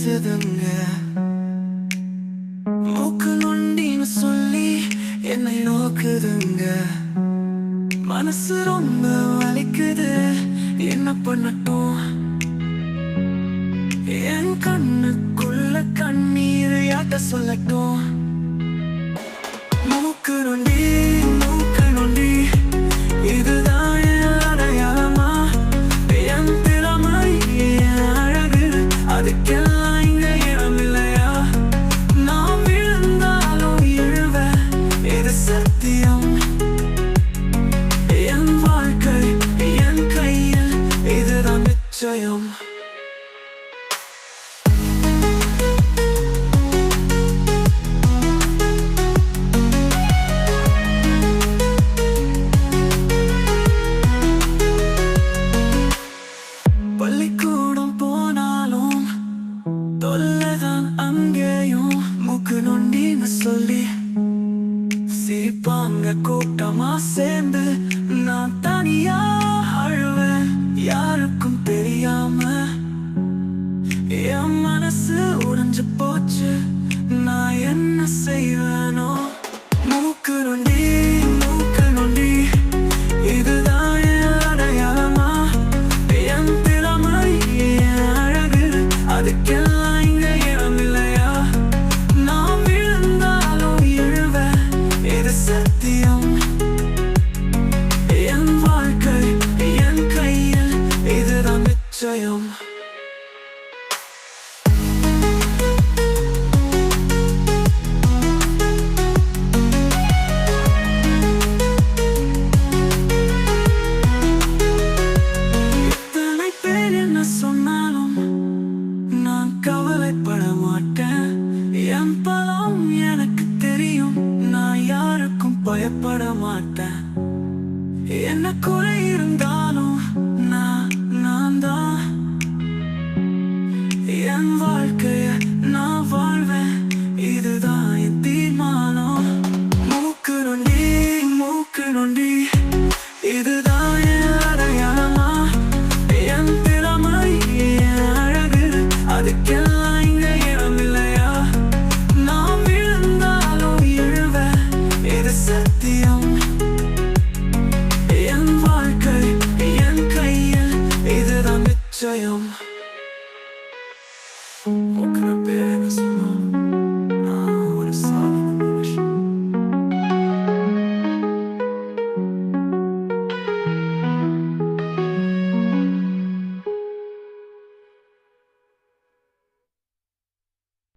வலிச்சதுங்க. மூக்கு நொண்டின்னு சொல்லி என்னை நோக்குதுங்க. மனசு ரொம்ப வலிக்குது, என்ன பண்ணட்டும்? என் கண்ணுக்குள்ள கண்ணீர் யாட்ட சொல்லட்டும்? மூக்கு நொண்டி, மூக்கு நொண்டி, இதுதான் என் அடையாளமா? என் திறமை, என் அழகு, அதுக்கெல்லாம் இங்க இடம் இல்லையா? நான் விழுந்தாலும் எழுவேன், இது சத்தியம். என் வாழ்க்கை என் கையில், இதுதான் நிச்சயம். பள்ளிக்கூடம் போனாலும் தொல்லைதான் அங்கேயும். மூக்கு நொண்டின்னு சொல்லி சிரிப்பாங்க கூட்டமா சேர்ந்து. நான் தனியா அழுவேன், யாருக்கும் தெரியாம. என் மனசு உடைஞ்சு போச்சு, நான் என்ன செய்வேனோ? மூக்கு நொண்டி, மூக்கு நொண்டி, இதுதான் என் அடையாளமா? என் திறமை, என் அழகு, அதுக்கெல்லாம் இங்க இடம் இல்லையா? நான் விழுந்தாலும் எழுவேன், இது சத்தியம். என் வாழ்க்கை என் கையில், இதுதான் நிச்சயம். சொன்னாலும் நான் கவலைப்பட மாட்டேன். என் பலம் எனக்கு தெரியும், நான் யாருக்கும் பயப்பட மாட்டேன். என்ன குறை இருந்தாலும் நான் தான். என் வாழ்க்கை